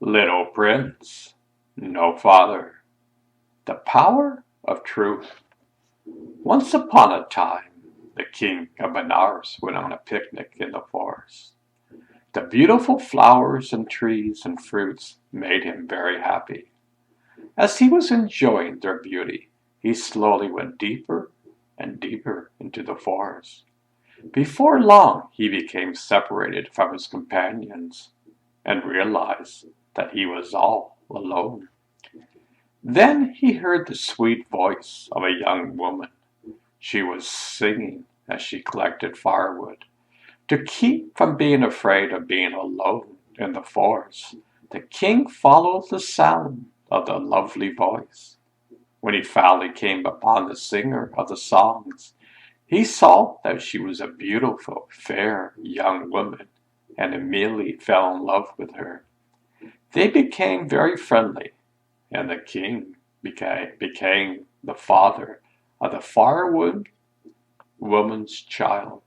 Little Prince, no father. The power of truth. Once upon a time, the king of Benares went on a picnic in the forest. The beautiful flowers and trees and fruits made him very happy. As he was enjoying their beauty, he slowly went deeper and deeper into the forest. Before long, he became separated from his companions and realized that he was all alone. Then he heard the sweet voice of a young woman. She was singing as she collected firewood. To keep from being afraid of being alone in the forest, the king followed the sound of the lovely voice. When he finally came upon the singer of the songs, he saw that she was a beautiful, fair young woman and immediately fell in love with her. They became very friendly, and the king became the father of the firewood woman's child.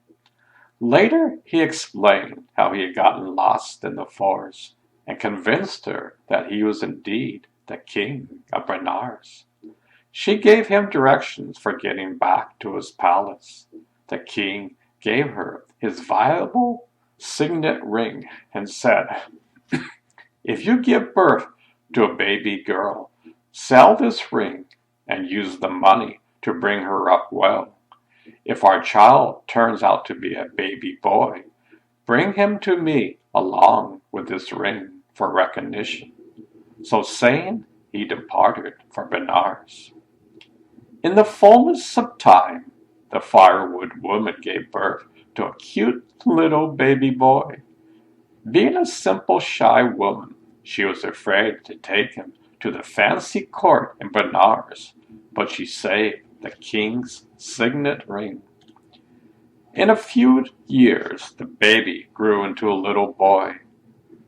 Later, he explained how he had gotten lost in the forest and convinced her that he was indeed the king of Benares. She gave him directions for getting back to his palace. The king gave her his valuable signet ring and said, "If you give birth to a baby girl, sell this ring and use the money to bring her up well. If our child turns out to be a baby boy, bring him to me along with this ring for recognition." So saying, he departed for Benares. In the fullness of time, the firewood woman gave birth to a cute little baby boy. Being a simple, shy woman, she was afraid to take him to the fancy court in Benares, but she saved the king's signet ring. In a few years, the baby grew into a little boy.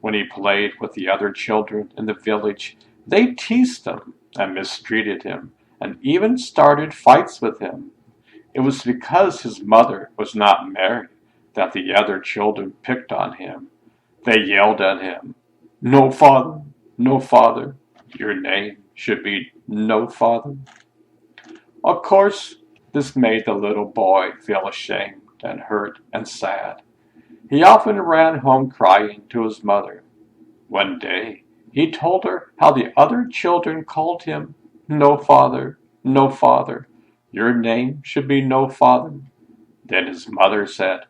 When he played with the other children in the village, they teased him and mistreated him and even started fights with him. It was because his mother was not married that the other children picked on him. They yelled at him, "No father, no father. Your name should be no father." Of course, this made the little boy feel ashamed and hurt and sad. He often ran home crying to his mother. One day, he told her how the other children called him, "No father, no father. Your name should be no father." Then his mother said,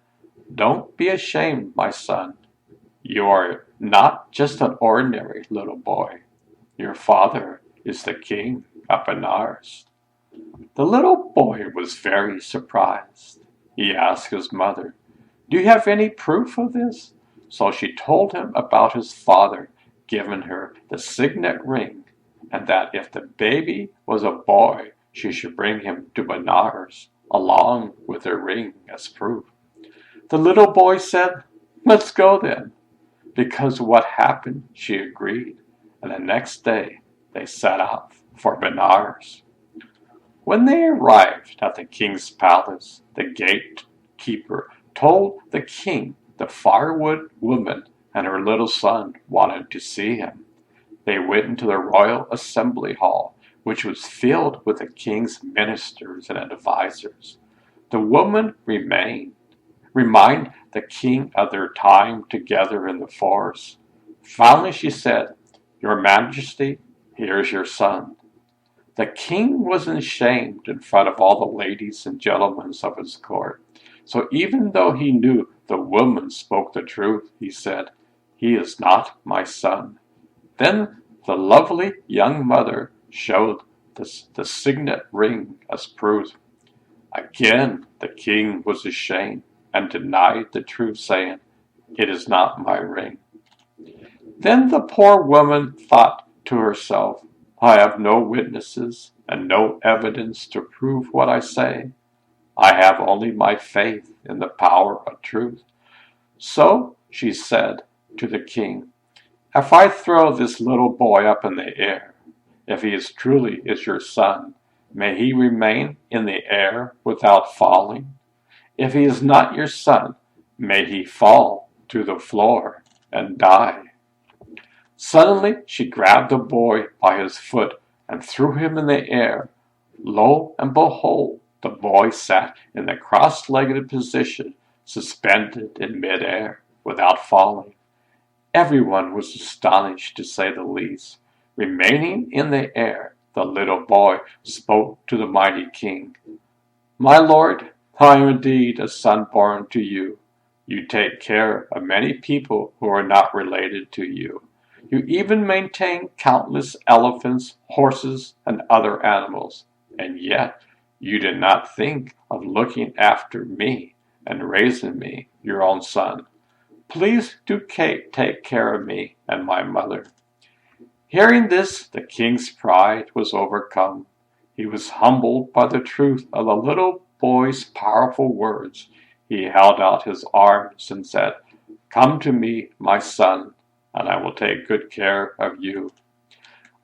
"Don't be ashamed, my son. You are not just an ordinary little boy. Your father is the king of Benares." The little boy was very surprised. He asked his mother, "Do you have any proof of this?" So she told him about his father giving her the signet ring, and that if the baby was a boy, she should bring him to Benares along with the ring as proof. The little boy said, "Let's go then." Because of what happened, she agreed, and the next day they set out for Benares. When they arrived at the king's palace, the gatekeeper told the king the firewood woman and her little son wanted to see him. They went into the royal assembly hall, which was filled with the king's ministers and advisors. The woman reminded the king of their time together in the forest. Finally she said, "Your Majesty, here's your son." The king wasn't ashamed in front of all the ladies and gentlemen of his court. So even though he knew the woman spoke the truth, he said, "He is not my son." Then the lovely young mother showed the signet ring as proof. Again the king was ashamed and denied the truth, saying, "It is not my ring." Then the poor woman thought to herself, "I have no witnesses and no evidence to prove what I say. I have only my faith in the power of truth." So she said to the king, "If I throw this little boy up in the air, if he truly is your son, may he remain in the air without falling. If he is not your son, may he fall to the floor and die." Suddenly she grabbed the boy by his foot and threw him in the air. Lo and behold, the boy sat in the cross-legged position, suspended in mid-air, without falling. Everyone was astonished, to say the least. Remaining in the air, the little boy spoke to the mighty king. "My lord, I am indeed a son born to you. You take care of many people who are not related to you. You even maintain countless elephants, horses, and other animals, and yet you did not think of looking after me and raising me, your own son. Please do take care of me and my mother." Hearing this, the king's pride was overcome. He was humbled by the truth of the little boy's powerful words. He held out his arms and said, "Come to me, my son, and I will take good care of you."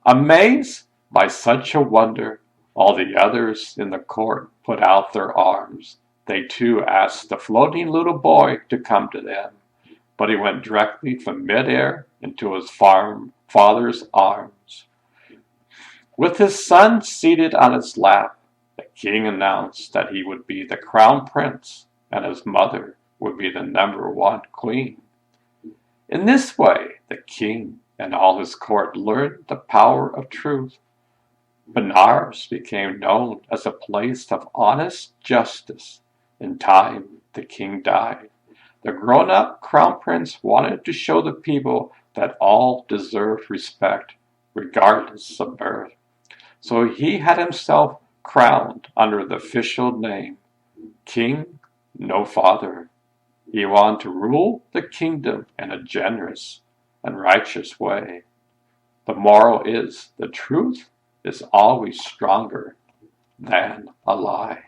Amazed by such a wonder, all the others in the court put out their arms. They too asked the floating little boy to come to them, but he went directly from midair into his father's arms. With his son seated on his lap, the king announced that he would be the crown prince and his mother would be the #1 queen. In this way, the king and all his court learned the power of truth. Benares became known as a place of honest justice. In time, the king died. The grown-up crown prince wanted to show the people that all deserved respect, regardless of birth. So he had himself crowned under the official name, King No Father. He wanted to rule the kingdom in a generous and righteous way. The moral is, the truth is always stronger than a lie.